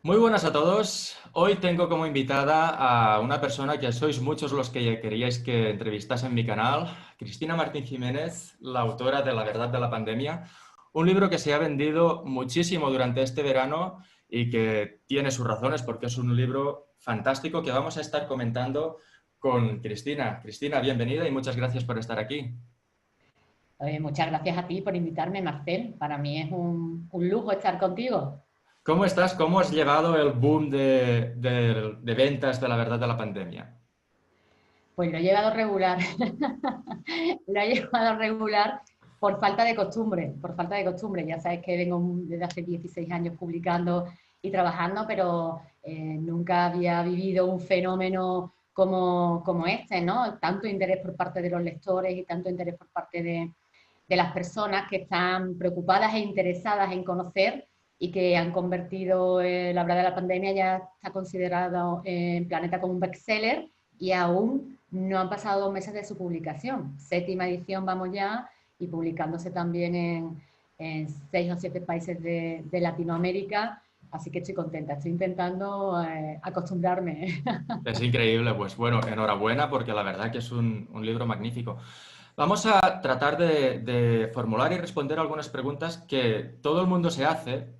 Muy buenas a todos. Hoy tengo como invitada a una persona que sois muchos los que queríais que entrevistase en mi canal, Cristina Martín Jiménez, la autora de La verdad de la pandemia, un libro que se ha vendido muchísimo durante este verano y que tiene sus razones porque es un libro fantástico que vamos a estar comentando con Cristina. Cristina, bienvenida y muchas gracias por estar aquí. Muchas gracias a ti por invitarme, Marcel. Para mí es un lujo estar contigo. ¿Cómo estás? ¿Cómo has llevado el boom de ventas de La verdad de la pandemia? Pues lo he llevado regular. Lo he llevado regular por falta de costumbre, por falta de costumbre. Ya sabes que vengo desde hace 16 años publicando y trabajando, pero nunca había vivido un fenómeno como este, ¿no? Tanto interés por parte de los lectores y tanto interés por parte de las personas que están preocupadas e interesadas en conocer y que han convertido la verdad de la pandemia ya está considerado en Planeta como un bestseller y aún no han pasado 2 meses de su publicación. 7ª edición vamos ya y publicándose también en 6 o 7 países de Latinoamérica. Así que estoy contenta, estoy intentando acostumbrarme. Es increíble, pues bueno, enhorabuena porque la verdad que es un libro magnífico. Vamos a tratar de formular y responder algunas preguntas que todo el mundo se hace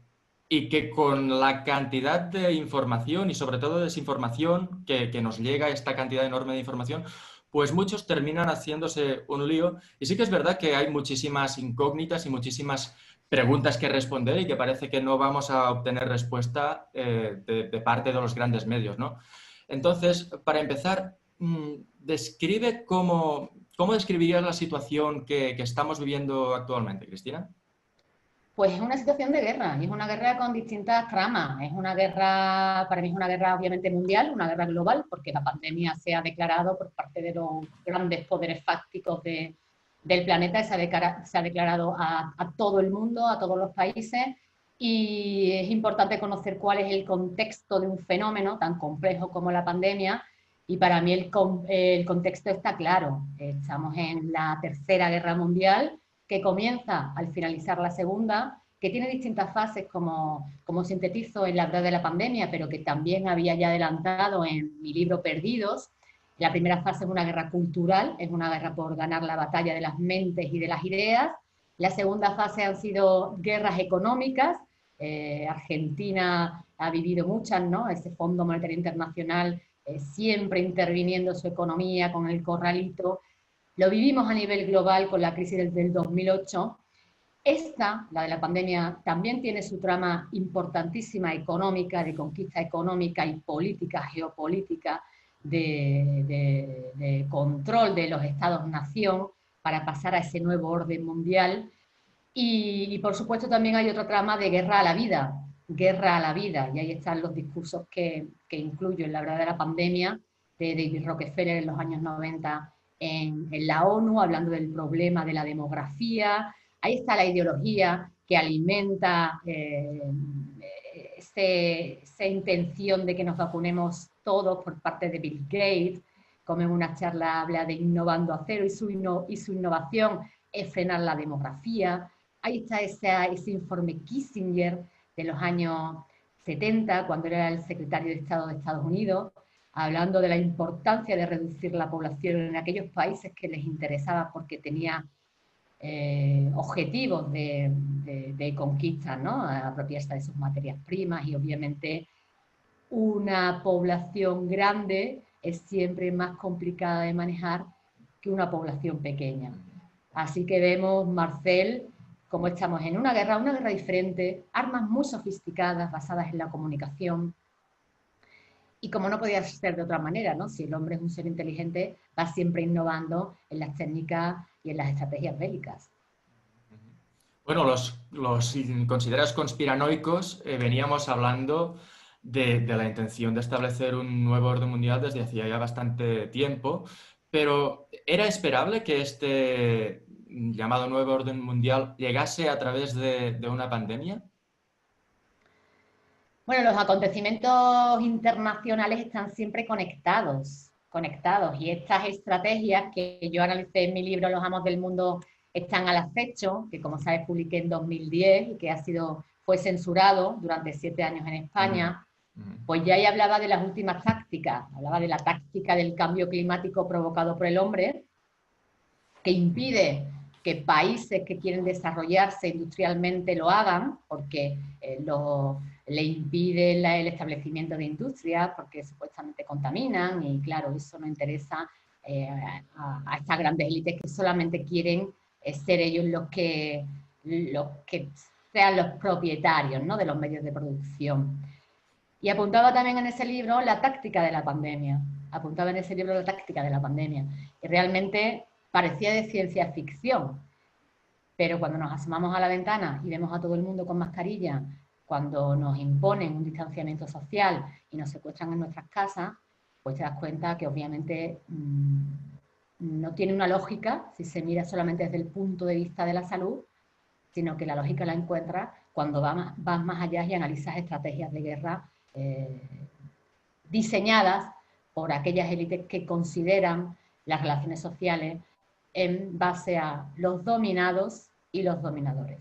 y que con la cantidad de información y sobre todo desinformación que nos llega, esta cantidad enorme de información, pues muchos terminan haciéndose un lío. Y sí que es verdad que hay muchísimas incógnitas y muchísimas preguntas que responder y que parece que no vamos a obtener respuesta de parte de los grandes medios, ¿no? Entonces, para empezar, describe cómo describirías la situación que estamos viviendo actualmente, Cristina. Pues es una situación de guerra, y es una guerra con distintas tramas. Es una guerra, para mí es una guerra obviamente mundial, una guerra global, porque la pandemia se ha declarado por parte de los grandes poderes fácticos del planeta, se ha declarado a todo el mundo, a todos los países, y es importante conocer cuál es el contexto de un fenómeno tan complejo como la pandemia, y para mí el contexto está claro. Estamos en la Tercera Guerra Mundial, que comienza al finalizar la segunda, que tiene distintas fases como sintetizo en la verdad de la pandemia, pero que también había ya adelantado en mi libro Perdidos. La primera fase es una guerra cultural, es una guerra por ganar la batalla de las mentes y de las ideas. La segunda fase han sido guerras económicas. Argentina ha vivido muchas, ¿no? Ese Fondo Monetario Internacional siempre interviniendo su economía con el corralito. Lo vivimos a nivel global con la crisis del 2008. Esta, la de la pandemia, también tiene su trama importantísima económica, de conquista económica y política, geopolítica, de control de los estados-nación para pasar a ese nuevo orden mundial. Y por supuesto también hay otra trama de guerra a la vida, y ahí están los discursos que incluyo en la verdad de la pandemia, de David Rockefeller en los años 90 en la ONU, hablando del problema de la demografía. Ahí está la ideología que alimenta esa intención de que nos vacunemos todos por parte de Bill Gates, como en una charla habla de innovando a cero, y su innovación es frenar la demografía. Ahí está ese informe Kissinger de los años 70, cuando era el secretario de Estado de Estados Unidos, hablando de la importancia de reducir la población en aquellos países que les interesaba porque tenía objetivos de conquista, ¿no? Apropiarse de sus materias primas, y obviamente una población grande es siempre más complicada de manejar que una población pequeña. Así que vemos, Marcel, cómo estamos en una guerra diferente, armas muy sofisticadas basadas en la comunicación, y como no podía ser de otra manera, ¿no? Si el hombre es un ser inteligente, va siempre innovando en las técnicas y en las estrategias bélicas. Bueno, los considerados conspiranoicos veníamos hablando de la intención de establecer un nuevo orden mundial desde hacía ya bastante tiempo, pero ¿era esperable que este llamado nuevo orden mundial llegase a través de una pandemia? Bueno, los acontecimientos internacionales están siempre conectados, y estas estrategias que yo analicé en mi libro Los Amos del Mundo están al acecho, que como sabes publiqué en 2010 y que fue censurado durante 7 años en Ujú. España. Pues ya ahí hablaba de las últimas tácticas, hablaba de la táctica del cambio climático provocado por el hombre, que impide que países que quieren desarrollarse industrialmente lo hagan, porque le impide el establecimiento de industrias, porque supuestamente contaminan, y claro, eso no interesa a estas grandes élites que solamente quieren ser ellos los que sean los propietarios, ¿no?, de los medios de producción. Y apuntaba también en ese libro la táctica de la pandemia. Apuntaba en ese libro la táctica de la pandemia. Y realmente parecía de ciencia ficción. Pero cuando nos asomamos a la ventana y vemos a todo el mundo con mascarilla, cuando nos imponen un distanciamiento social y nos secuestran en nuestras casas, pues te das cuenta que obviamente no tiene una lógica si se mira solamente desde el punto de vista de la salud, sino que la lógica la encuentras cuando vas más allá y analizas estrategias de guerra diseñadas por aquellas élites que consideran las relaciones sociales en base a los dominados y los dominadores.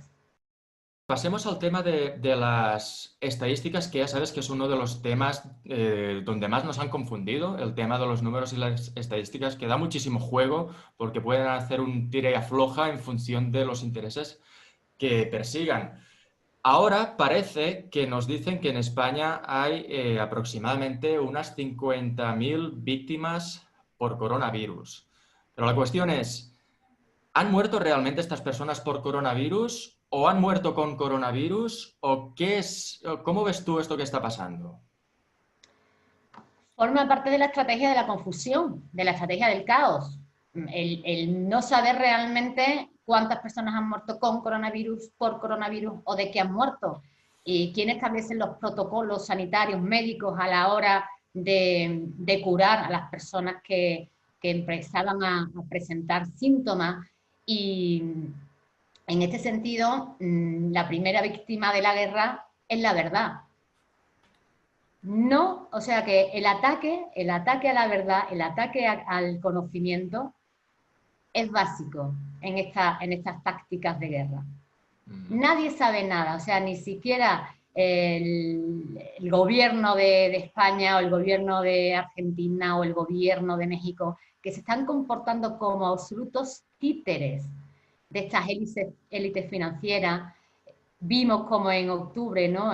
Pasemos al tema de las estadísticas, que ya sabes que es uno de los temas donde más nos han confundido, el tema de los números y las estadísticas, que da muchísimo juego porque pueden hacer un tira y afloja en función de los intereses que persigan. Ahora parece que nos dicen que en España hay aproximadamente unas 50.000 víctimas por coronavirus. Pero la cuestión es, ¿han muerto realmente estas personas por coronavirus o han muerto con coronavirus o cómo ves tú esto que está pasando? Forma parte de la estrategia de la confusión, de la estrategia del caos. El no saber realmente cuántas personas han muerto con coronavirus, por coronavirus o de qué han muerto. Y quién establece los protocolos sanitarios, médicos a la hora de curar a las personas que empezaban a presentar síntomas. Y en este sentido, la primera víctima de la guerra es la verdad. No, o sea que el ataque a la verdad, el ataque al conocimiento es básico en estas tácticas de guerra. Nadie sabe nada, o sea, ni siquiera el gobierno de España o el gobierno de Argentina o el gobierno de México, que se están comportando como absolutos títeres de estas élites financieras. Vimos como en octubre, ¿no?,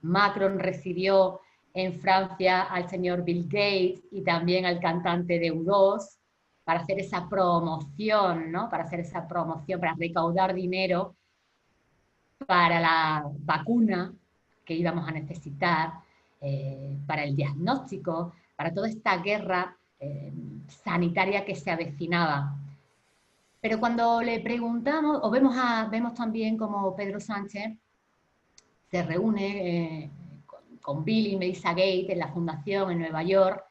Macron recibió en Francia al señor Bill Gates y también al cantante de U2 para hacer esa promoción, ¿no?, para recaudar dinero para la vacuna que íbamos a necesitar, para el diagnóstico, para toda esta guerra sanitaria que se avecinaba. Pero cuando le preguntamos, o vemos también como Pedro Sánchez se reúne con Bill y Melinda Gates en la fundación en Nueva York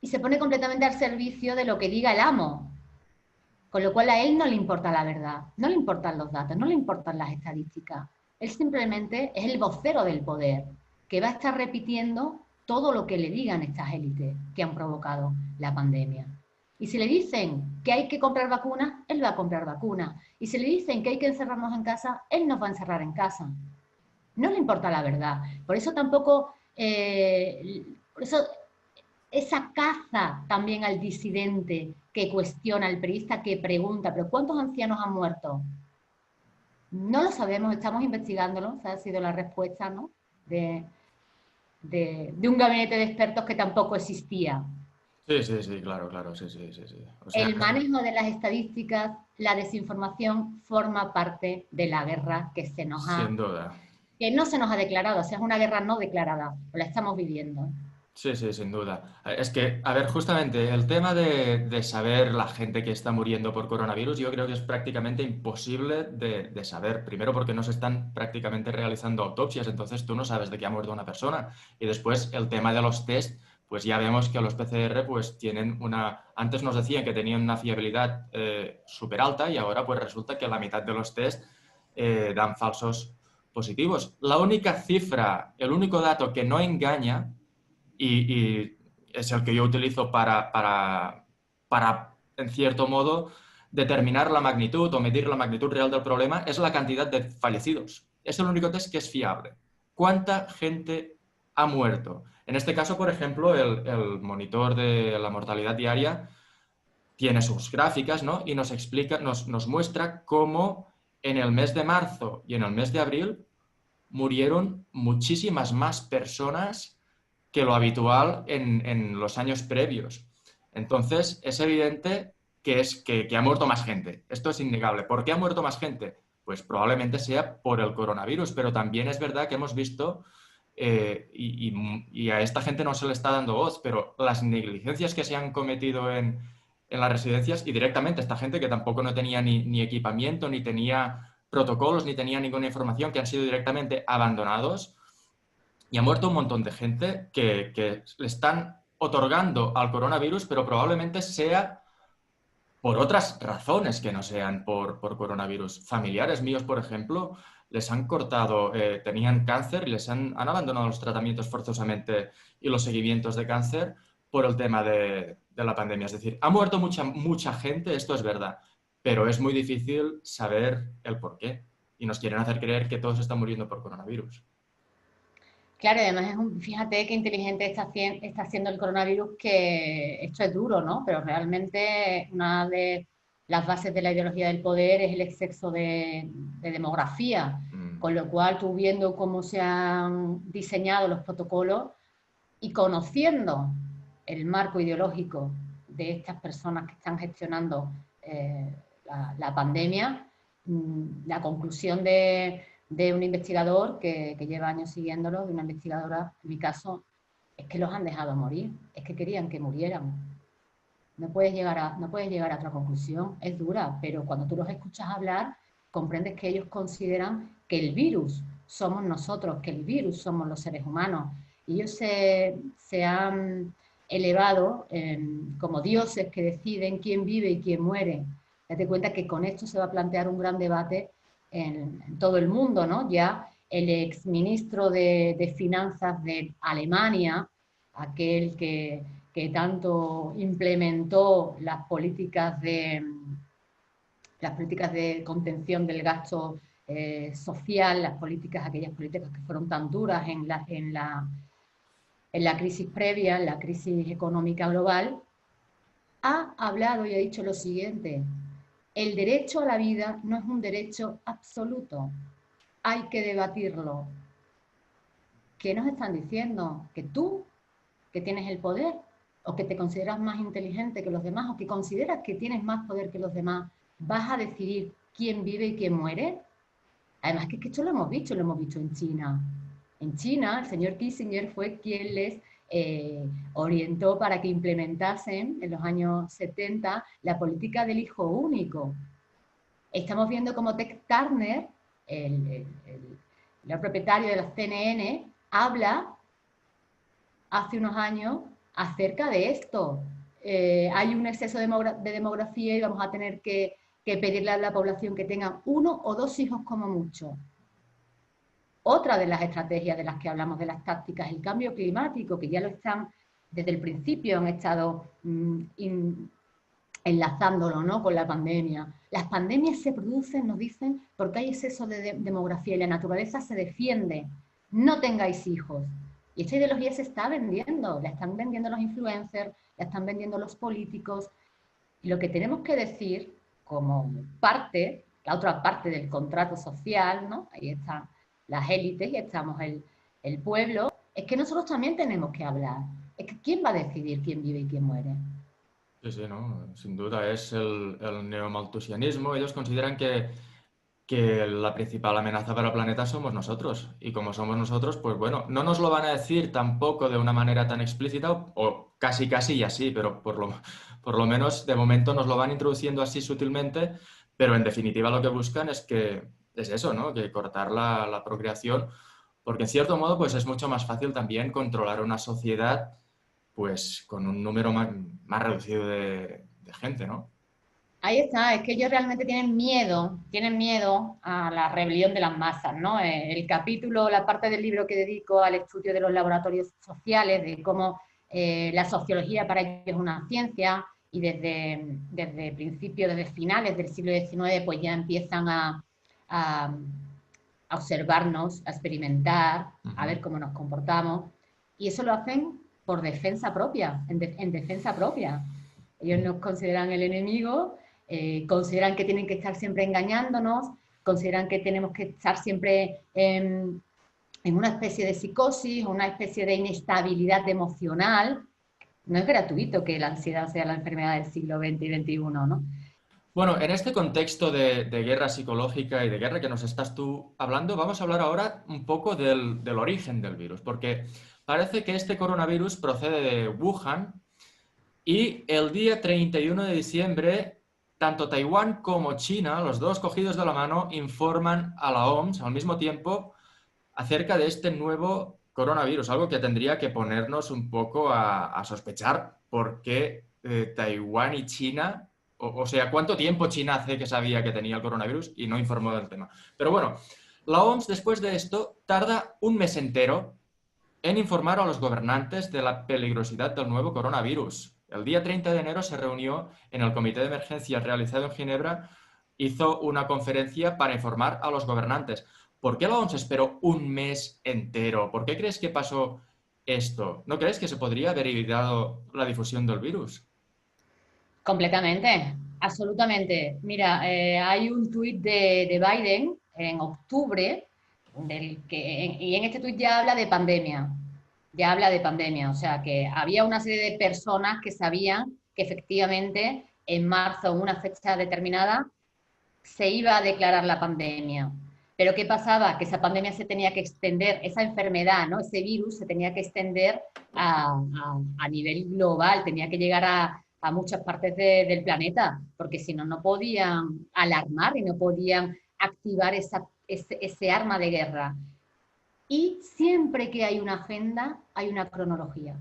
y se pone completamente al servicio de lo que diga el amo. Con lo cual a él no le importa la verdad, no le importan los datos, no le importan las estadísticas. Él simplemente es el vocero del poder, que va a estar repitiendo todo lo que le digan estas élites que han provocado la pandemia. Y si le dicen que hay que comprar vacunas, él va a comprar vacunas. Y si le dicen que hay que encerrarnos en casa, él nos va a encerrar en casa. No le importa la verdad. Por eso tampoco, esa caza también al disidente que cuestiona, al periodista que pregunta, ¿pero cuántos ancianos han muerto? No lo sabemos, estamos investigándolo, esa ha sido la respuesta, ¿no?, de un gabinete de expertos que tampoco existía. Sí, claro, sí. O sea, el manejo de las estadísticas, la desinformación, forma parte de la guerra que sin duda. Que no se nos ha declarado, o sea, es una guerra no declarada, la estamos viviendo. Sí, sin duda. Es que, a ver, justamente el tema de saber la gente que está muriendo por coronavirus, yo creo que es prácticamente imposible de saber. Primero porque no se están prácticamente realizando autopsias, entonces tú no sabes de qué ha muerto una persona. Y después el tema de los test, pues ya vemos que los PCR pues tienen Antes nos decían que tenían una fiabilidad súper alta y ahora pues resulta que la mitad de los test dan falsos positivos. La única cifra, el único dato que no engaña y es el que yo utilizo para, en cierto modo, determinar la magnitud o medir la magnitud real del problema, es la cantidad de fallecidos. Es el único test que es fiable. cuánta gente ha muerto. En este caso, por ejemplo, el monitor de la mortalidad diaria tiene sus gráficas, ¿no? Y nos explica, nos muestra cómo en el mes de marzo y en el mes de abril murieron muchísimas más personas que lo habitual en los años previos. Entonces, es evidente que ha muerto más gente. Esto es innegable. ¿Por qué ha muerto más gente? Pues probablemente sea por el coronavirus, pero también es verdad que hemos visto, y a esta gente no se le está dando voz, pero las negligencias que se han cometido en las residencias y directamente esta gente que tampoco no tenía ni equipamiento, ni tenía protocolos, ni tenía ninguna información, que han sido directamente abandonados y ha muerto un montón de gente que le están otorgando al coronavirus, pero probablemente sea por otras razones que no sean por coronavirus. Familiares míos, por ejemplo, les han cortado, tenían cáncer y han abandonado los tratamientos forzosamente y los seguimientos de cáncer por el tema de la pandemia. Es decir, ha muerto mucha gente, esto es verdad, pero es muy difícil saber el por qué. Y nos quieren hacer creer que todos están muriendo por coronavirus. Claro, además fíjate qué inteligente está haciendo el coronavirus, que esto es duro, ¿no? Pero realmente una de las bases de la ideología del poder es el exceso de demografía, con lo cual tú viendo cómo se han diseñado los protocolos y conociendo el marco ideológico de estas personas que están gestionando la pandemia, la conclusión de un investigador que lleva años siguiéndolo, de una investigadora, en mi caso, es que los han dejado morir, es que querían que murieran. No puedes llegar a otra conclusión, es dura, pero cuando tú los escuchas hablar, comprendes que ellos consideran que el virus somos nosotros, que el virus somos los seres humanos. Y ellos se han elevado como dioses que deciden quién vive y quién muere. Date cuenta que con esto se va a plantear un gran debate en todo el mundo, ¿no? Ya el exministro de Finanzas de Alemania, aquel que tanto implementó las políticas de contención del gasto social, aquellas políticas que fueron tan duras en la crisis previa, en la crisis económica global, ha hablado y ha dicho lo siguiente: el derecho a la vida no es un derecho absoluto, hay que debatirlo. ¿Qué nos están diciendo? Que tú, que tienes el poder, o que te consideras más inteligente que los demás, o que consideras que tienes más poder que los demás, vas a decidir quién vive y quién muere. Además que esto lo hemos visto en China. En China, el señor Kissinger fue quien les orientó para que implementasen en los años 70 la política del hijo único. Estamos viendo como Ted Turner, el propietario de la CNN, habla hace unos años acerca de esto. Hay un exceso de demografía y vamos a tener que pedirle a la población que tengan 1 o 2 hijos como mucho. Otra de las estrategias de las que hablamos, de las tácticas, el cambio climático, que ya lo están, desde el principio han estado enlazándolo, ¿no?, con la pandemia. Las pandemias se producen, nos dicen, porque hay exceso de demografía y la naturaleza se defiende. No tengáis hijos. Y esta ideología se está vendiendo, la están vendiendo los influencers, la están vendiendo los políticos. Y lo que tenemos que decir, como parte, la otra parte del contrato social, ¿no?, ahí están las élites y estamos el pueblo, es que nosotros también tenemos que hablar. Es que ¿quién va a decidir quién vive y quién muere? Sí, sí, no, sin duda es el neomalthusianismo. Ellos consideran que la principal amenaza para el planeta somos nosotros. Y como somos nosotros, pues bueno, no nos lo van a decir tampoco de una manera tan explícita, o casi y así, pero por lo menos de momento nos lo van introduciendo así sutilmente, pero en definitiva lo que buscan es eso, ¿no? Que cortar la procreación, porque en cierto modo pues es mucho más fácil también controlar una sociedad pues con un número más reducido de gente, ¿no? Ahí está, es que ellos realmente tienen miedo a la rebelión de las masas, ¿no? El capítulo, la parte del libro que dedico al estudio de los laboratorios sociales, de cómo la sociología para ellos es una ciencia, y desde finales del siglo XIX, pues ya empiezan a a observarnos, a experimentar, a ver Ujú. cómo nos comportamos. Y eso lo hacen por defensa propia, en defensa propia. Ellos nos consideran el enemigo, consideran que tienen que estar siempre engañándonos, consideran que tenemos que estar siempre en una especie de psicosis, una especie de inestabilidad emocional. No es gratuito que la ansiedad sea la enfermedad del siglo XX y XXI, ¿no? Bueno, en este contexto de guerra psicológica y de guerra que nos estás tú hablando, vamos a hablar ahora un poco del origen del virus, porque parece que este coronavirus procede de Wuhan y el día 31 de diciembre, tanto Taiwán como China, los dos cogidos de la mano, informan a la OMS al mismo tiempo acerca de este nuevo coronavirus, algo que tendría que ponernos un poco a sospechar por qué Taiwán y China, o sea, cuánto tiempo China hace que sabía que tenía el coronavirus y no informó del tema. Pero bueno, la OMS después de esto tarda un mes entero en informar a los gobernantes de la peligrosidad del nuevo coronavirus. El día 30 de enero se reunió en el comité de emergencia realizado en Ginebra, hizo una conferencia para informar a los gobernantes. ¿Por qué la OMS esperó un mes entero? ¿Por qué crees que pasó esto? ¿No crees que se podría haber evitado la difusión del virus? Completamente, absolutamente. Mira, hay un tuit de Biden en octubre, y en este tuit ya habla de pandemia, ya habla de pandemia, o sea que había una serie de personas que sabían que efectivamente en marzo, en una fecha determinada, se iba a declarar la pandemia. Pero ¿qué pasaba? Que esa pandemia se tenía que extender, esa enfermedad, ¿no? Ese virus se tenía que extender a nivel global, tenía que llegar a muchas partes del planeta, porque si no, no podían alarmar y no podían activar ese arma de guerra. Y siempre que hay una agenda, hay una cronología.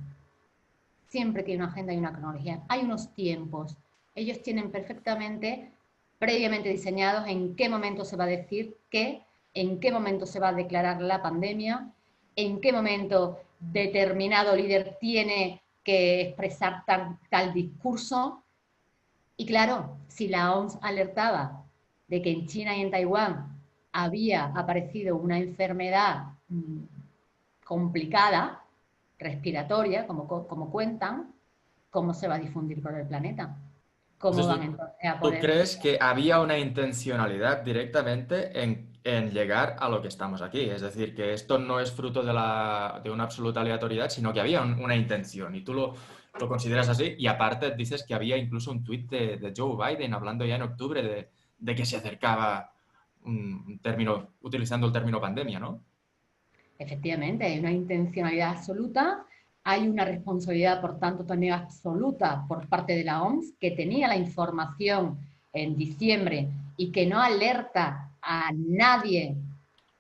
Siempre que hay una agenda, hay una cronología. Hay unos tiempos. Ellos tienen perfectamente, previamente diseñados en qué momento se va a decir qué, en qué momento se va a declarar la pandemia, en qué momento determinado líder tiene que expresar tal discurso. Y claro, si la OMS alertaba de que en China y en Taiwán había aparecido una enfermedad complicada, respiratoria, como cuentan, ¿cómo se va a difundir por el planeta? ¿Cómo Entonces, van entonces a ¿tú poder crees que había una intencionalidad directamente en llegar a lo que estamos aquí? Es decir, que esto no es fruto de una absoluta aleatoriedad, sino que había una intención y tú lo consideras así. Y aparte dices que había incluso un tuit de Joe Biden hablando ya en octubre de que se acercaba un término, utilizando el término pandemia, ¿no? Efectivamente, hay una intencionalidad absoluta, hay una responsabilidad, por tanto, también absoluta por parte de la OMS, que tenía la información en diciembre y que no alerta a nadie,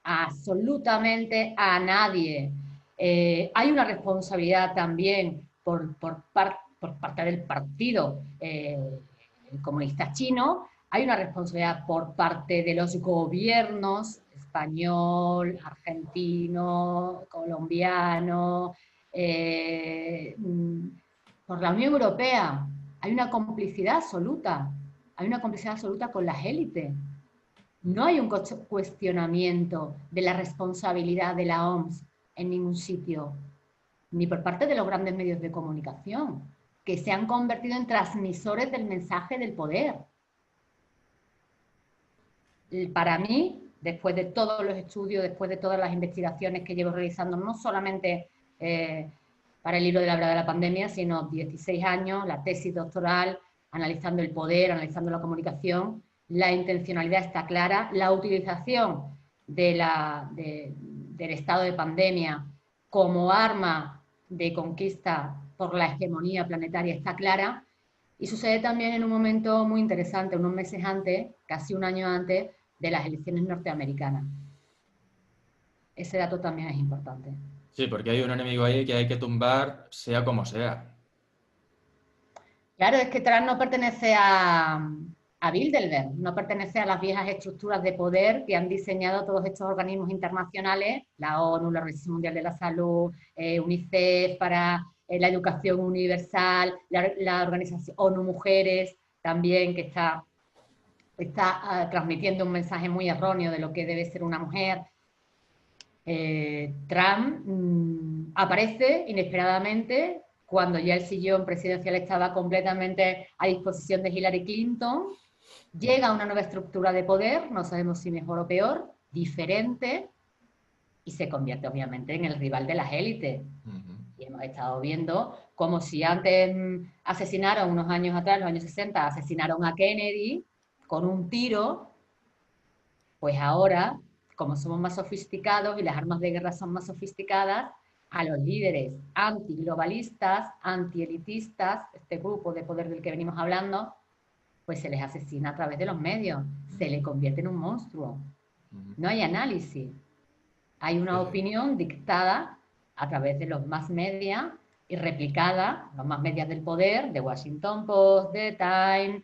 absolutamente a nadie. Hay una responsabilidad también por parte del partido comunista chino, hay una responsabilidad por parte de los gobiernos español, argentino, colombiano, eh, por la Unión Europea. Hay una complicidad absoluta, hay una complicidad absoluta con las élites. No hay un cuestionamiento de la responsabilidad de la OMS en ningún sitio, ni por parte de los grandes medios de comunicación, que se han convertido en transmisores del mensaje del poder. Para mí, después de todos los estudios, después de todas las investigaciones que llevo realizando, no solamente para el libro de la verdad de la pandemia, sino 16 años, la tesis doctoral, analizando el poder, analizando la comunicación, la intencionalidad está clara, la utilización del estado de pandemia como arma de conquista por la hegemonía planetaria está clara, y sucede también en un momento muy interesante, unos meses antes, casi un año antes, de las elecciones norteamericanas. Ese dato también es importante. Sí, porque hay un enemigo ahí que hay que tumbar sea como sea. Claro, es que Trump no pertenece a Bilderberg, no pertenece a las viejas estructuras de poder que han diseñado todos estos organismos internacionales, la ONU, la Organización Mundial de la Salud, UNICEF para la educación universal, la Organización ONU Mujeres también, que está transmitiendo un mensaje muy erróneo de lo que debe ser una mujer. Trump aparece inesperadamente cuando ya el sillón presidencial estaba completamente a disposición de Hillary Clinton, llega a una nueva estructura de poder, no sabemos si mejor o peor, diferente, y se convierte obviamente en el rival de las élites. Y hemos estado viendo como si antes asesinaron unos años atrás, los años 60, asesinaron a Kennedy con un tiro, pues ahora, como somos más sofisticados y las armas de guerra son más sofisticadas, a los líderes antiglobalistas, antielitistas, este grupo de poder del que venimos hablando, pues se les asesina a través de los medios, se le convierte en un monstruo. No hay análisis, hay una opinión dictada a través de los más media y replicada, los más medias del poder, The Washington Post, The Times,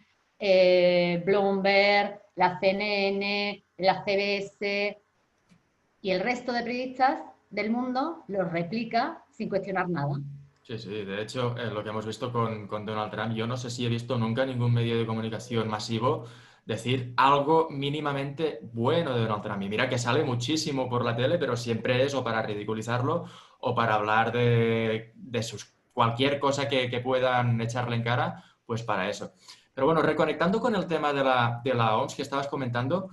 Bloomberg, la CNN, la CBS y el resto de periodistas del mundo los replica sin cuestionar nada. Sí, sí, de hecho, lo que hemos visto con Donald Trump, yo no sé si he visto nunca ningún medio de comunicación masivo decir algo mínimamente bueno de Donald Trump. Y mira que sale muchísimo por la tele, pero siempre es o para ridiculizarlo o para hablar de cualquier cosa que puedan echarle en cara, pues para eso. Pero bueno, reconectando con el tema de la OMS que estabas comentando,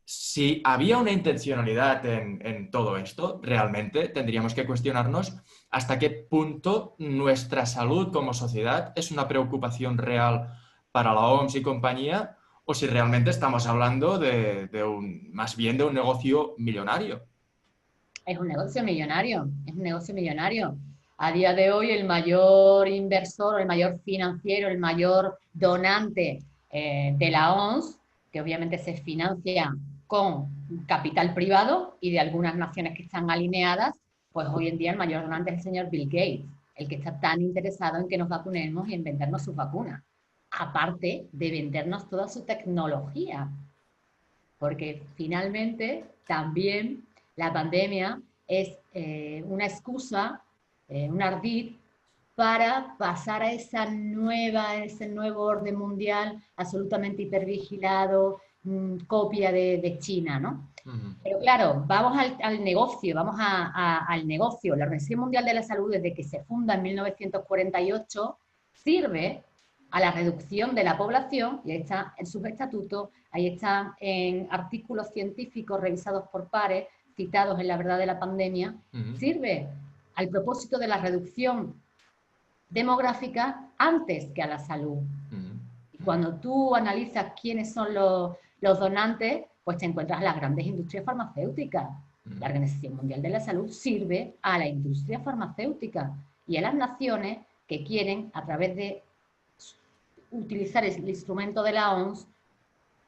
si había una intencionalidad en todo esto, realmente tendríamos que cuestionarnos hasta qué punto nuestra salud como sociedad es una preocupación real para la OMS y compañía, o si realmente estamos hablando más bien de un negocio millonario. Es un negocio millonario, es un negocio millonario. A día de hoy el mayor inversor, el mayor financiero, el mayor donante de la OMS, que obviamente se financia con capital privado y de algunas naciones que están alineadas, pues hoy en día el mayor donante es el señor Bill Gates, el que está tan interesado en que nos vacunemos y en vendernos sus vacunas, aparte de vendernos toda su tecnología, porque finalmente también la pandemia es una excusa, un ardid para pasar a ese nuevo orden mundial absolutamente hipervigilado, copia de China, ¿no? Pero claro, vamos al negocio, al negocio. La Organización Mundial de la Salud, desde que se funda en 1948, sirve a la reducción de la población, y ahí está en sus estatutos, ahí están en artículos científicos revisados por pares, citados en La Verdad de la Pandemia, sirve al propósito de la reducción demográfica antes que a la salud. Y cuando tú analizas quiénes son los donantes, pues te encuentras las grandes industrias farmacéuticas. La Organización Mundial de la Salud sirve a la industria farmacéutica y a las naciones que quieren, a través de utilizar el instrumento de la OMS,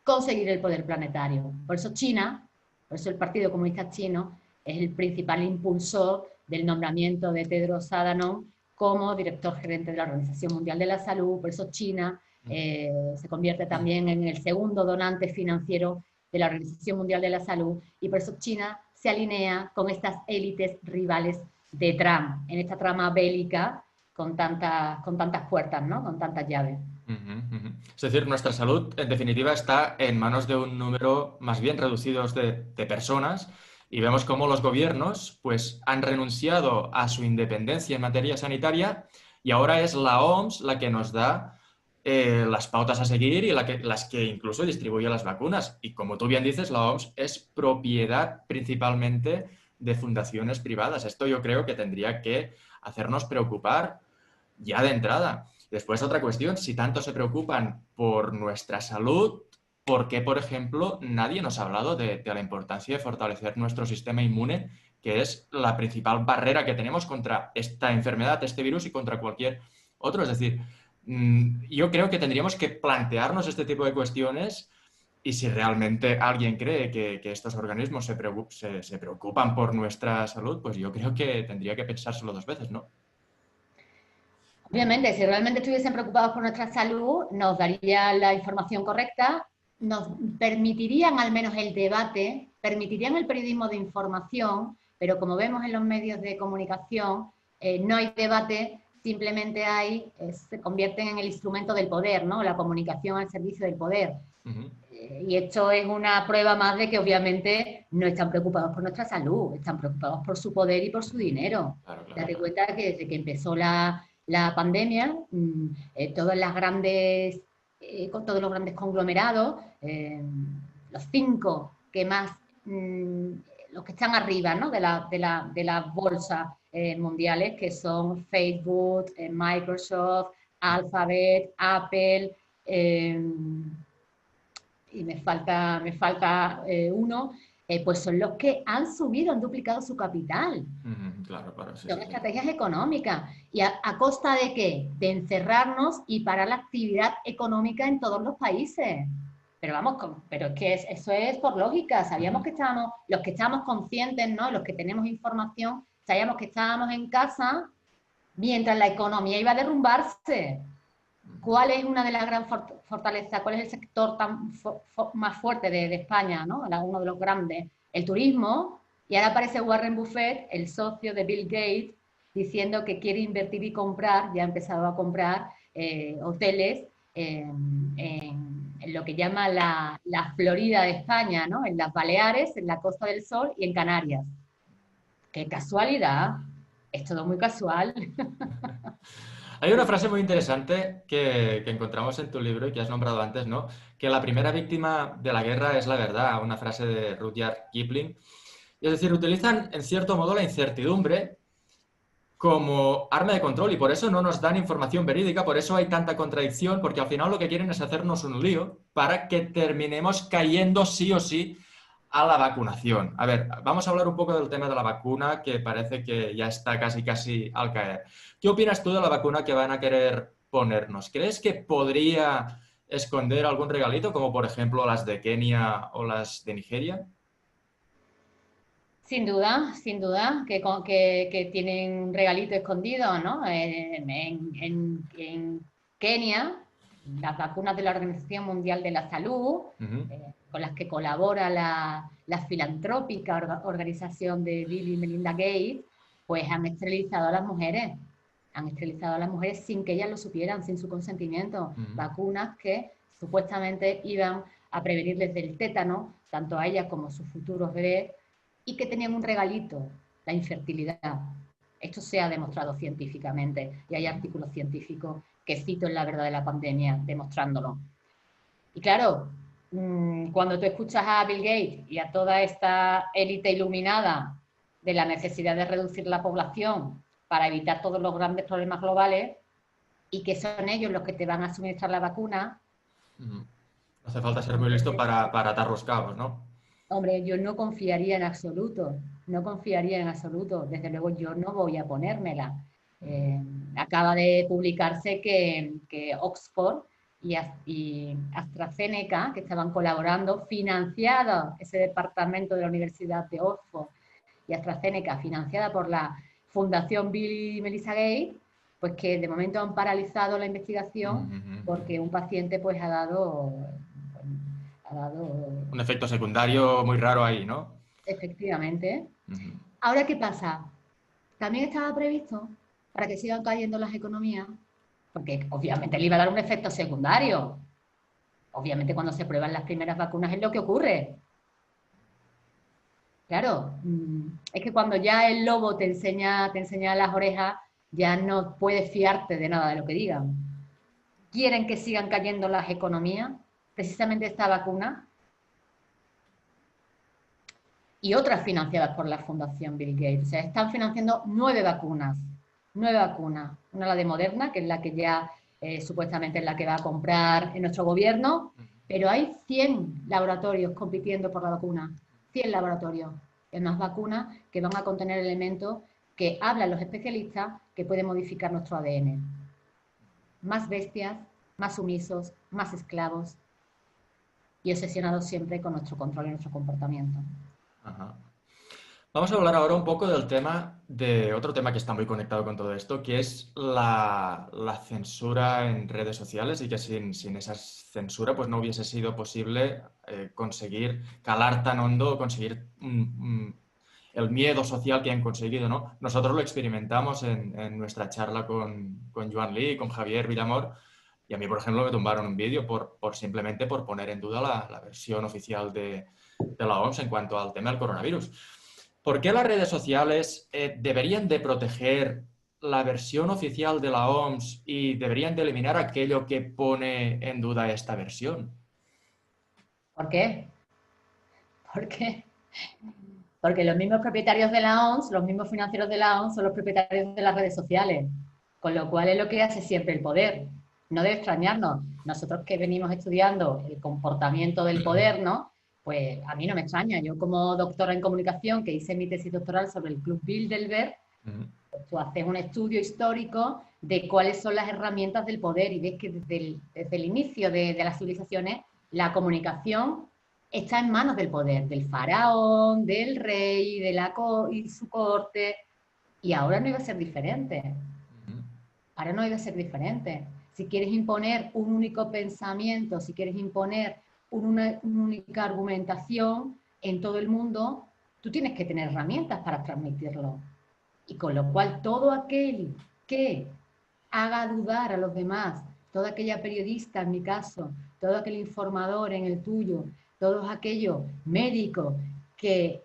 conseguir el poder planetario. Por eso China, por eso el Partido Comunista Chino es el principal impulsor del nombramiento de Tedros Adhanom como director gerente de la Organización Mundial de la Salud. Por eso China se convierte también en el segundo donante financiero de la Organización Mundial de la Salud, y por eso China se alinea con estas élites rivales de Trump, en esta trama bélica con tantas puertas, ¿no? Con tantas llaves. Es decir, nuestra salud, en definitiva, está en manos de un número más bien reducido de personas, y vemos cómo los gobiernos pues, han renunciado a su independencia en materia sanitaria, y ahora es la OMS la que nos da las pautas a seguir y las que incluso distribuye las vacunas. Y como tú bien dices, la OMS es propiedad principalmente de fundaciones privadas. Esto yo creo que tendría que hacernos preocupar ya de entrada. Después, otra cuestión, si tanto se preocupan por nuestra salud, ¿por qué, por ejemplo, nadie nos ha hablado de la importancia de fortalecer nuestro sistema inmune, que es la principal barrera que tenemos contra esta enfermedad, este virus y contra cualquier otro? Es decir, yo creo que tendríamos que plantearnos este tipo de cuestiones, y si realmente alguien cree que estos organismos se preocupan por nuestra salud, pues yo creo que tendría que pensárselo dos veces, ¿no? Obviamente, si realmente estuviesen preocupados por nuestra salud, nos darían la información correcta, nos permitirían al menos el debate, permitirían el periodismo de información, pero como vemos en los medios de comunicación, no hay debate, simplemente se convierten en el instrumento del poder, ¿no? La comunicación al servicio del poder. Y esto es una prueba más de que obviamente no están preocupados por nuestra salud, están preocupados por su poder y por su dinero. Claro, claro, Date claro. cuenta que desde que empezó la pandemia, todas las grandes, con todos los grandes conglomerados, los 5 que más, los que están arriba, ¿no? de la bolsa mundiales, que son Facebook, Microsoft, Alphabet, Apple, y me falta uno, pues son los que han subido, han duplicado su capital. Claro, claro, sí, Son sí, sí. estrategias económicas. ¿Y a costa de qué? De encerrarnos y parar la actividad económica en todos los países. Pero vamos, pero es que eso es por lógica. Sabíamos que estábamos, los que estábamos conscientes, ¿no? Los que tenemos información, sabíamos que estábamos en casa mientras la economía iba a derrumbarse. ¿Cuál es una de las grandes fortalezas? ¿Cuál es el sector más fuerte de España, ¿no? Uno de los grandes, el turismo. Y ahora aparece Warren Buffett, el socio de Bill Gates, diciendo que quiere invertir y comprar, ya ha empezado a comprar hoteles en lo que llama la Florida de España, ¿no? En las Baleares, en la Costa del Sol y en Canarias. ¡Qué casualidad! Es todo muy casual. Hay una frase muy interesante que encontramos en tu libro y que has nombrado antes, ¿no? Que la primera víctima de la guerra es la verdad, una frase de Rudyard Kipling. Es decir, utilizan en cierto modo la incertidumbre como arma de control y por eso no nos dan información verídica, por eso hay tanta contradicción, porque al final lo que quieren es hacernos un lío para que terminemos cayendo sí o sí a la vacunación. A ver, vamos a hablar un poco del tema de la vacuna, que parece que ya está casi al caer. ¿Qué opinas tú de la vacuna que van a querer ponernos? ¿Crees que podría esconder algún regalito, como por ejemplo las de Kenia o las de Nigeria? Sin duda, que tienen un regalito escondido, ¿no? En Kenia, las vacunas de la Organización Mundial de la Salud, con las que colabora la filantrópica organización de Bill y Melinda Gates, pues han esterilizado a las mujeres. Han esterilizado a las mujeres sin que ellas lo supieran, sin su consentimiento. Vacunas que supuestamente iban a prevenirles del tétano, tanto a ellas como a sus futuros bebés, y que tenían un regalito, la infertilidad. Esto se ha demostrado científicamente y hay artículos científicos que cito en La verdad de la pandemia demostrándolo. Y claro, cuando tú escuchas a Bill Gates y a toda esta élite iluminada de la necesidad de reducir la población para evitar todos los grandes problemas globales y que son ellos los que te van a suministrar la vacuna. No hace falta ser muy listo para atar los cabos, ¿no? Hombre, yo no confiaría en absoluto, no confiaría en absoluto. Desde luego yo no voy a ponérmela. Acaba de publicarse que Oxford y AstraZeneca, que estaban colaborando, financiado ese departamento de la Universidad de Oxford y AstraZeneca, financiada por la Fundación Bill y Melinda Gates, pues que de momento han paralizado la investigación porque un paciente pues ha dado un efecto secundario muy raro ahí, ¿no? Efectivamente. Ahora, ¿qué pasa? También estaba previsto para que sigan cayendo las economías, porque obviamente le iba a dar un efecto secundario. Obviamente cuando se prueban las primeras vacunas es lo que ocurre. Claro, es que cuando ya el lobo te enseña las orejas, ya no puedes fiarte de nada de lo que digan. Quieren que sigan cayendo las economías, precisamente esta vacuna, y otras financiadas por la Fundación Bill Gates. O sea, están financiando 9 vacunas. 9 vacunas. Una la de Moderna, que es la que ya supuestamente es la que va a comprar en nuestro gobierno, pero hay 100 laboratorios compitiendo por la vacuna. 100 laboratorios. Es más vacunas que van a contener elementos que hablan los especialistas que pueden modificar nuestro ADN. Más bestias, más sumisos, más esclavos y obsesionados siempre con nuestro control y nuestro comportamiento. Ajá. Vamos a hablar ahora un poco del tema de otro tema que está muy conectado con todo esto, que es la censura en redes sociales y que sin esa censura pues no hubiese sido posible conseguir calar tan hondo, conseguir el miedo social que han conseguido, ¿no? Nosotros lo experimentamos en nuestra charla con Joan Lee, con Javier Villamor, Y a mí, por ejemplo, me tumbaron un vídeo simplemente por poner en duda la versión oficial de la OMS en cuanto al tema del coronavirus. ¿Por qué las redes sociales deberían de proteger la versión oficial de la OMS y deberían de eliminar aquello que pone en duda esta versión? ¿Por qué? ¿Por qué? Porque los mismos propietarios de la OMS, los mismos financieros de la OMS son los propietarios de las redes sociales, con lo cual es lo que hace siempre el poder. No debe extrañarnos. Nosotros que venimos estudiando el comportamiento del poder, ¿no? Pues a mí no me extraña. Yo como doctora en comunicación, que hice mi tesis doctoral sobre el Club Bilderberg, pues tú haces un estudio histórico de cuáles son las herramientas del poder y ves que desde el inicio de las civilizaciones la comunicación está en manos del poder, del faraón, del rey, y su corte, y ahora no iba a ser diferente. Ahora no iba a ser diferente. Si quieres imponer un único pensamiento, si quieres imponer una única argumentación en todo el mundo, tú tienes que tener herramientas para transmitirlo. Y con lo cual todo aquel que haga dudar a los demás, toda aquella periodista en mi caso, todo aquel informador en el tuyo, todos aquellos médicos que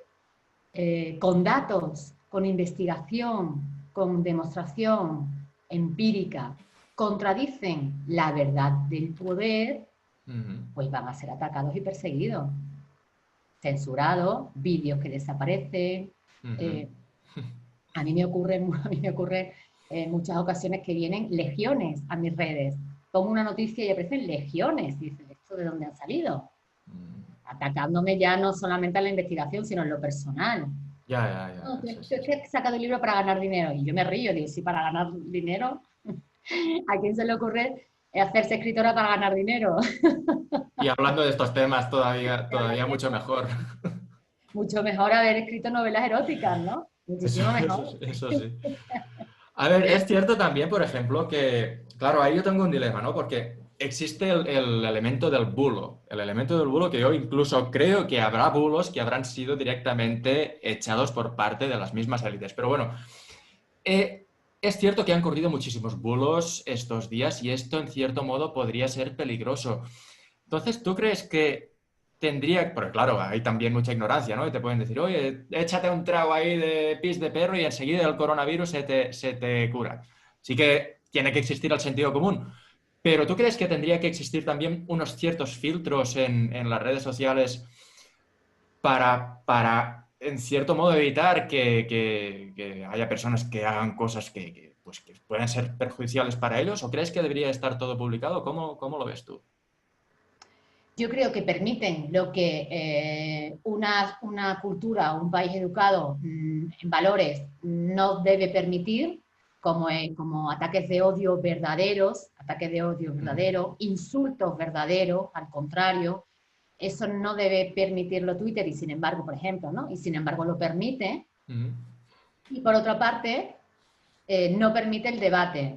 con datos, con investigación, con demostración empírica, contradicen la verdad del poder, pues van a ser atacados y perseguidos, censurados, vídeos que desaparecen. A mí me ocurre en muchas ocasiones que vienen legiones a mis redes. Pongo una noticia y aparecen legiones. Y dices, ¿esto de dónde han salido? Atacándome ya no solamente a la investigación, sino en lo personal. Ya. No, tú es que has sacado el libro para ganar dinero. Y yo me río, digo, sí, para ganar dinero. ¿A quién se le ocurre hacerse escritora para ganar dinero? Y hablando de estos temas todavía mucho mejor. Mucho mejor haber escrito novelas eróticas, ¿no? Muchísimo mejor. Eso sí. A ver, es cierto también, por ejemplo, que, claro, ahí yo tengo un dilema, ¿no? Porque existe el elemento del bulo. El elemento del bulo que yo incluso creo que habrá bulos que habrán sido directamente echados por parte de las mismas élites. Pero bueno, es cierto que han corrido muchísimos bulos estos días y esto, en cierto modo, podría ser peligroso. Entonces, ¿tú crees que tendría, porque claro, hay también mucha ignorancia, ¿no? Y te pueden decir, oye, échate un trago ahí de pis de perro y enseguida el coronavirus se te cura. Sí que tiene que existir el sentido común. Pero ¿tú crees que tendría que existir también unos ciertos filtros en las redes sociales para en cierto modo, evitar que haya personas que hagan cosas pues, que puedan ser perjudiciales para ellos? ¿O crees que debería estar todo publicado? ¿Cómo lo ves tú? Yo creo que permiten lo que una cultura, un país educado en valores no debe permitir, como ataques de odio verdaderos, insultos verdaderos, al contrario, eso no debe permitirlo Twitter y sin embargo, por ejemplo, ¿no? Y sin embargo lo permite. Y por otra parte, no permite el debate,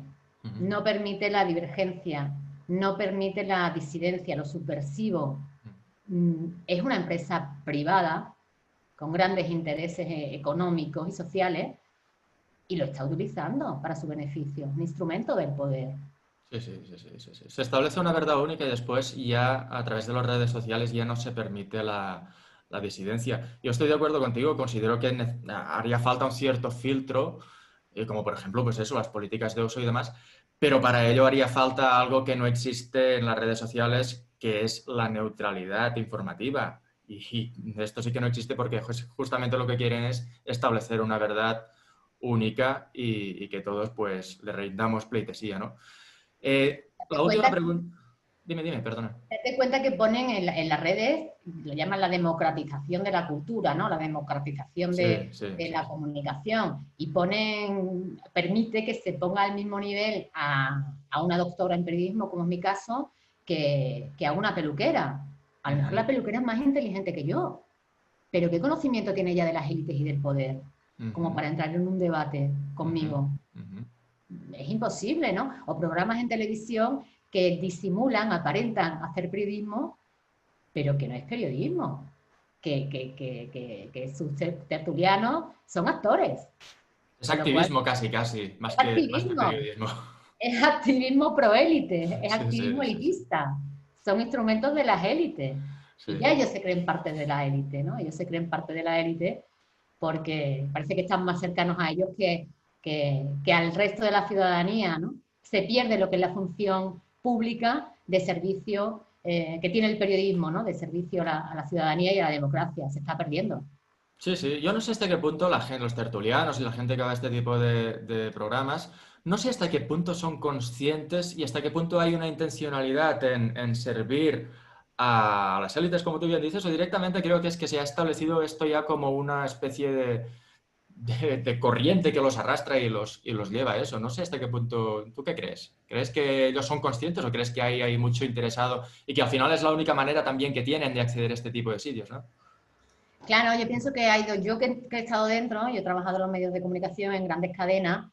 no permite la divergencia, no permite la disidencia, lo subversivo. Es una empresa privada con grandes intereses económicos y sociales y lo está utilizando para su beneficio, un instrumento del poder. Sí. Se establece una verdad única y después ya a través de las redes sociales ya no se permite la disidencia. Yo estoy de acuerdo contigo, considero que haría falta un cierto filtro, como por ejemplo, pues eso, las políticas de uso y demás, pero para ello haría falta algo que no existe en las redes sociales, que es la neutralidad informativa. Y esto sí que no existe porque justamente lo que quieren es establecer una verdad única y que todos pues le rindamos pleitesía, ¿no? La última pregunta. Dime, perdona. Date cuenta que ponen en las redes, lo llaman la democratización de la cultura, ¿no? La democratización de la comunicación. Y permite que se ponga al mismo nivel a una doctora en periodismo, como es mi caso, que a una peluquera. A lo mejor la peluquera es más inteligente que yo. Pero ¿qué conocimiento tiene ella de las élites y del poder? Como para entrar en un debate conmigo. Es imposible, ¿no? O programas en televisión que disimulan, aparentan hacer periodismo, pero que no es periodismo, que sus tertulianos son actores. Es activismo casi, más que periodismo. es activismo proélite, es Sí, activismo sí, sí, sí. elitista. Son instrumentos de las élites. Y Sí. ya ellos se creen parte de la élite, ¿no? Ellos se creen parte de la élite porque parece que están más cercanos a ellos que al resto de la ciudadanía, ¿no? Se pierde lo que es la función pública de servicio que tiene el periodismo, ¿no? De servicio a la ciudadanía y a la democracia. Se está perdiendo. Sí, sí. Yo no sé hasta qué punto la gente, los tertulianos y la gente que va a este tipo de programas, no sé hasta qué punto son conscientes y hasta qué punto hay una intencionalidad en servir a las élites, como tú bien dices, o directamente creo que es que se ha establecido esto ya como una especie de corriente que los arrastra y los lleva a eso. No sé hasta qué punto. ¿Tú qué crees? ¿Crees que ellos son conscientes o crees que hay mucho interesado y que al final es la única manera también que tienen de acceder a este tipo de sitios, ¿no? Claro, yo pienso que ha ido, yo que he estado dentro, yo he trabajado en los medios de comunicación en grandes cadenas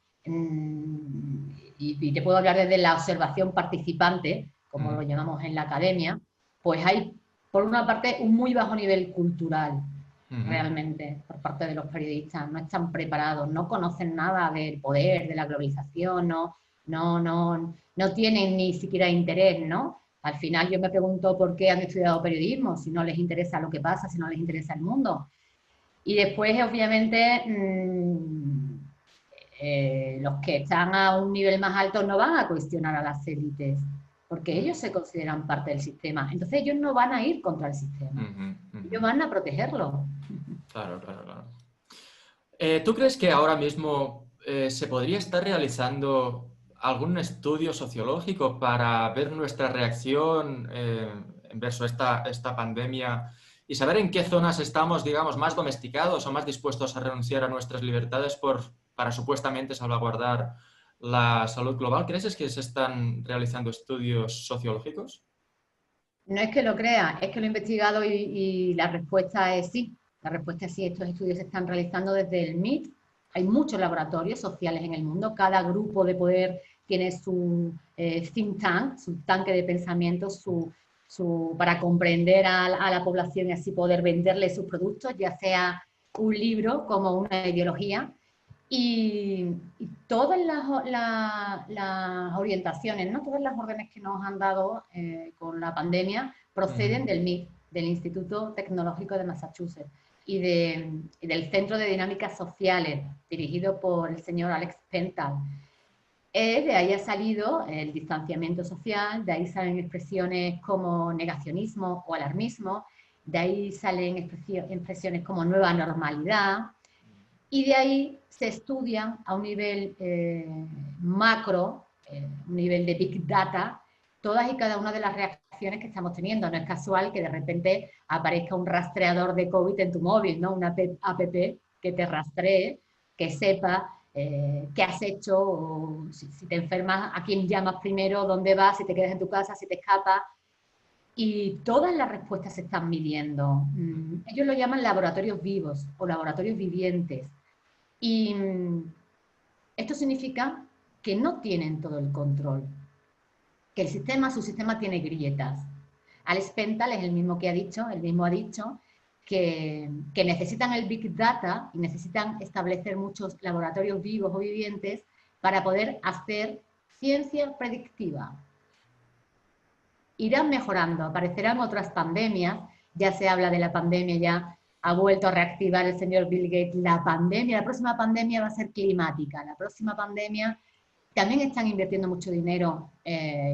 y te puedo hablar desde la observación participante, como lo Mm, llamamos en la academia, pues hay, por una parte, un muy bajo nivel cultural, mhm, realmente, por parte de los periodistas. No están preparados, no conocen nada del poder, de la globalización, no tienen ni siquiera interés, ¿no? Al final yo me pregunto por qué han estudiado periodismo, si no les interesa lo que pasa, si no les interesa el mundo. Y después, obviamente, los que están a un nivel más alto no van a cuestionar a las élites, porque ellos se consideran parte del sistema. Entonces ellos no van a ir contra el sistema, mhm, ellos mhm. van a protegerlo. Claro, claro, claro. ¿Tú crees que ahora mismo se podría estar realizando algún estudio sociológico para ver nuestra reacción en verso a esta pandemia y saber en qué zonas estamos, digamos, más domesticados o más dispuestos a renunciar a nuestras libertades para supuestamente salvaguardar la salud global? ¿Crees que se están realizando estudios sociológicos? No es que lo crea, es que lo he investigado y la respuesta es sí. La respuesta es sí, estos estudios se están realizando desde el MIT. Hay muchos laboratorios sociales en el mundo, cada grupo de poder tiene su think tank, su tanque de pensamiento, para comprender a la población y así poder venderle sus productos, ya sea un libro como una ideología. Y todas las orientaciones, ¿no? Todas las órdenes que nos han dado con la pandemia proceden Ujú. del MIT, del Instituto Tecnológico de Massachusetts y del Centro de Dinámicas Sociales, dirigido por el señor Alex Pental. De ahí ha salido el distanciamiento social, de ahí salen expresiones como negacionismo o alarmismo, de ahí salen expresiones como nueva normalidad, y de ahí se estudian a un nivel macro, un nivel de Big Data, todas y cada una de las reacciones que estamos teniendo. No es casual que de repente aparezca un rastreador de COVID en tu móvil, ¿no? Una app que te rastree, que sepa qué has hecho, o si te enfermas, a quién llamas primero, dónde vas, si te quedas en tu casa, si te escapas. Y todas las respuestas se están midiendo. Ellos lo llaman laboratorios vivos o laboratorios vivientes. Y esto significa que no tienen todo el control, que su sistema tiene grietas. Alex Pental es el mismo que ha dicho, el mismo ha dicho que necesitan el Big Data y necesitan establecer muchos laboratorios vivos o vivientes para poder hacer ciencia predictiva. Irán mejorando, aparecerán otras pandemias, ya se habla de la pandemia, ya ha vuelto a reactivar el señor Bill Gates la pandemia, la próxima pandemia va a ser climática, la próxima pandemia también están invirtiendo mucho dinero,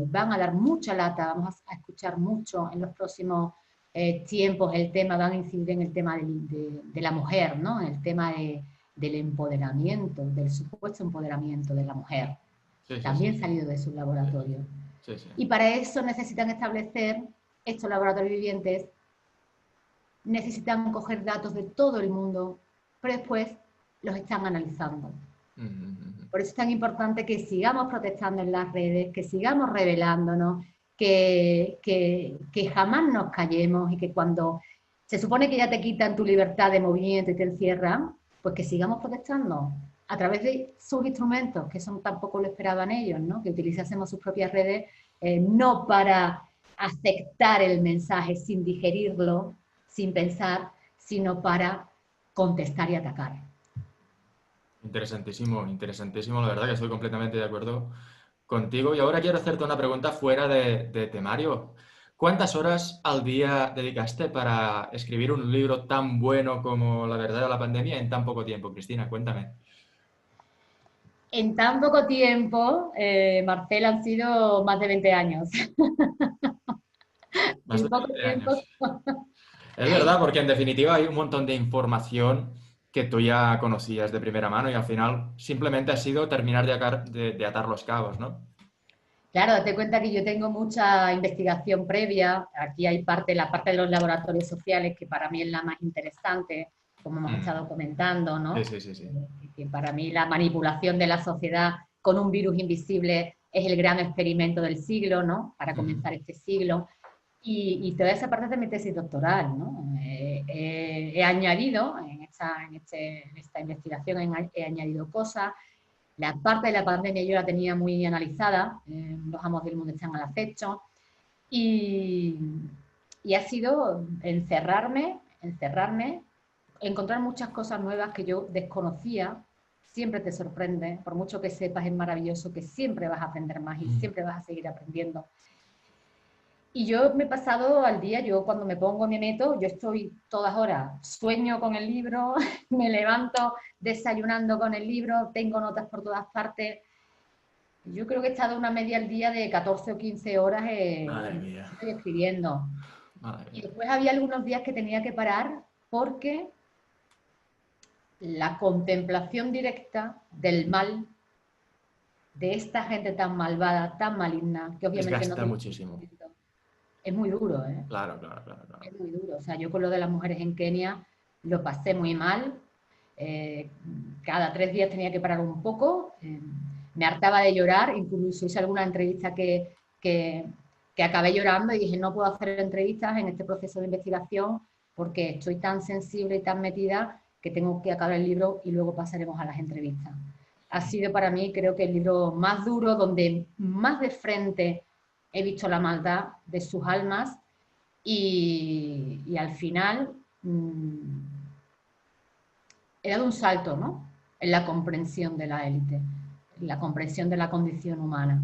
van a dar mucha lata, vamos a escuchar mucho en los próximos tiempos el tema, van a incidir en el tema de la mujer, ¿no? En el tema del empoderamiento, del supuesto empoderamiento de la mujer, Sí, sí, sí, también sí. salido de sus Sí, laboratorios. sí, sí. Y para eso necesitan establecer, estos laboratorios vivientes, necesitan coger datos de todo el mundo, pero después los están analizando. Ujú, ujú. Por eso es tan importante que sigamos protestando en las redes, que sigamos rebelándonos, que jamás nos callemos y que cuando se supone que ya te quitan tu libertad de movimiento y te encierran, pues que sigamos protestando a través de sus instrumentos, que eso tampoco lo esperaban ellos, ¿no? Que utilizásemos sus propias redes, no para aceptar el mensaje sin digerirlo, sin pensar, sino para contestar y atacar. Interesantísimo, interesantísimo. La verdad que estoy completamente de acuerdo contigo y ahora quiero hacerte una pregunta fuera de temario. ¿Cuántas horas al día dedicaste para escribir un libro tan bueno como La verdad de la pandemia en tan poco tiempo, Cristina? Cuéntame. En tan poco tiempo, Marcela, han sido más de 20 años. Más En de poco 20 tiempo. años. Es verdad, porque en definitiva hay un montón de información que tú ya conocías de primera mano y al final simplemente ha sido terminar de atar los cabos, ¿no? Claro, date cuenta que yo tengo mucha investigación previa. Aquí hay la parte de los laboratorios sociales, que para mí es la más interesante, como hemos Mm. estado comentando, Sí, ¿no? sí, sí, sí. Que para mí la manipulación de la sociedad con un virus invisible es el gran experimento del siglo, ¿no? Para Ujú. comenzar este siglo. Y toda esa parte de mi tesis doctoral, ¿no? He añadido en esta investigación, he añadido cosas. La parte de la pandemia yo la tenía muy analizada, los amos del mundo están al acecho, y, y ha sido encerrarme, encontrar muchas cosas nuevas que yo desconocía. Siempre te sorprende, por mucho que sepas, es maravilloso, que siempre vas a aprender más y siempre vas a seguir aprendiendo. Y yo me he pasado al día, yo cuando me pongo, me meto, yo estoy todas horas, sueño con el libro, me levanto desayunando con el libro, tengo notas por todas partes. Yo creo que he estado una media al día de 14 o 15 horas Madre mía. estoy escribiendo. Madre Y mía. después había algunos días que tenía que parar porque la contemplación directa del mal de esta gente tan malvada, tan maligna, que obviamente no Desgasta tiene muchísimo. sentimiento, es muy duro, ¿eh? Claro, claro, claro, claro. Es muy duro. O sea, yo con lo de las mujeres en Kenia lo pasé muy mal. Eh, Cada 3 días tenía que parar un poco. Me hartaba de llorar. Incluso hice alguna entrevista que acabé llorando y dije, no puedo hacer entrevistas en este proceso de investigación porque estoy tan sensible y tan metida que tengo que acabar el libro y luego pasaremos a las entrevistas. Ha sido para mí, creo que el libro más duro, donde más de frente he visto la maldad de sus almas y al final he dado un salto, ¿no? En la comprensión de la élite, en la comprensión de la condición humana.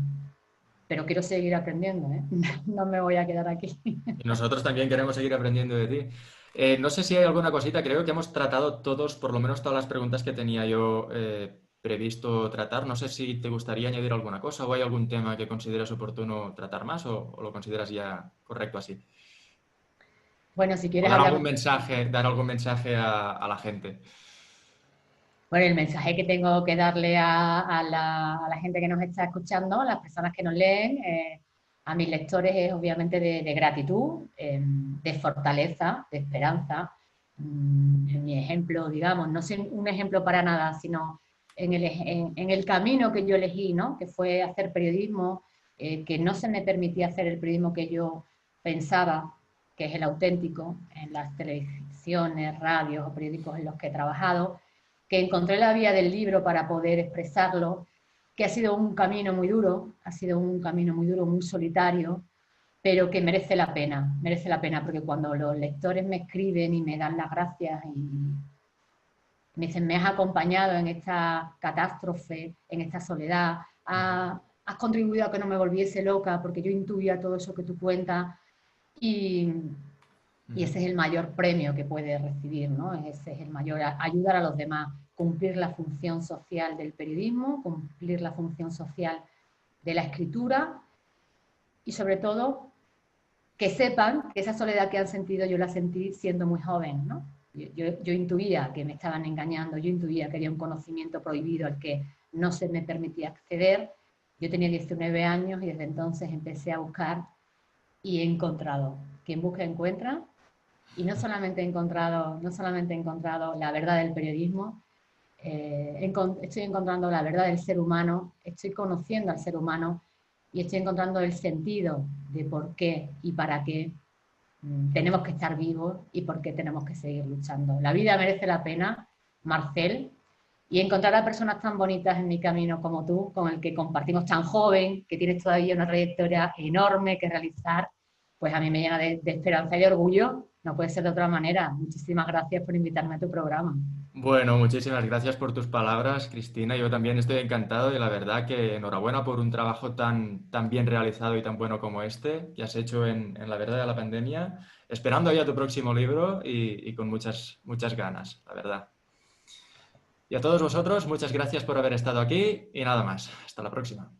Pero quiero seguir aprendiendo, ¿eh? No me voy a quedar aquí. Y nosotros también queremos seguir aprendiendo de ti. No sé si hay alguna cosita, creo que hemos tratado todos, por lo menos todas las preguntas que tenía yo previsto tratar. No sé si te gustaría añadir alguna cosa o hay algún tema que consideras oportuno tratar más o lo consideras ya correcto así. Bueno, si O quieres hablamos. dar algún mensaje a la gente. Bueno, el mensaje que tengo que darle a la gente que nos está escuchando, a las personas que nos leen, a mis lectores es obviamente de gratitud, de fortaleza, de esperanza. En mi ejemplo, digamos, no soy un ejemplo para nada, sino en el camino que yo elegí, ¿no? Que fue hacer periodismo, que no se me permitía hacer el periodismo que yo pensaba, que es el auténtico, en las televisiones, radios o periódicos en los que he trabajado, que encontré la vía del libro para poder expresarlo, que ha sido un camino muy duro, ha sido un camino muy duro, muy solitario, pero que merece la pena, porque cuando los lectores me escriben y me dan las gracias y me dicen, me has acompañado en esta catástrofe, en esta soledad, has contribuido a que no me volviese loca, porque yo intuía todo eso que tú cuentas, y, y ese es el mayor premio que puede recibir, ¿no? Ese es el mayor, ayudar a los demás, cumplir la función social del periodismo, cumplir la función social de la escritura y sobre todo que sepan que esa soledad que han sentido yo la sentí siendo muy joven, ¿no? Yo intuía que me estaban engañando, yo intuía que había un conocimiento prohibido al que no se me permitía acceder. Yo tenía 19 años y desde entonces empecé a buscar y he encontrado. Quien busca encuentra. Y no solamente he encontrado la verdad del periodismo, estoy encontrando la verdad del ser humano, estoy conociendo al ser humano y estoy encontrando el sentido de por qué y para qué tenemos que estar vivos y por qué tenemos que seguir luchando. La vida merece la pena, Marcel, y encontrar a personas tan bonitas en mi camino como tú, con el que compartimos tan joven, que tienes todavía una trayectoria enorme que realizar, pues a mí me llena de esperanza y de orgullo. No puede ser de otra manera. Muchísimas gracias por invitarme a tu programa. Bueno, muchísimas gracias por tus palabras, Cristina. Yo también estoy encantado y la verdad que enhorabuena por un trabajo tan bien realizado y tan bueno como este que has hecho en la verdad de la pandemia. Esperando ya tu próximo libro y con muchas ganas, la verdad. Y a todos vosotros, muchas gracias por haber estado aquí y nada más. Hasta la próxima.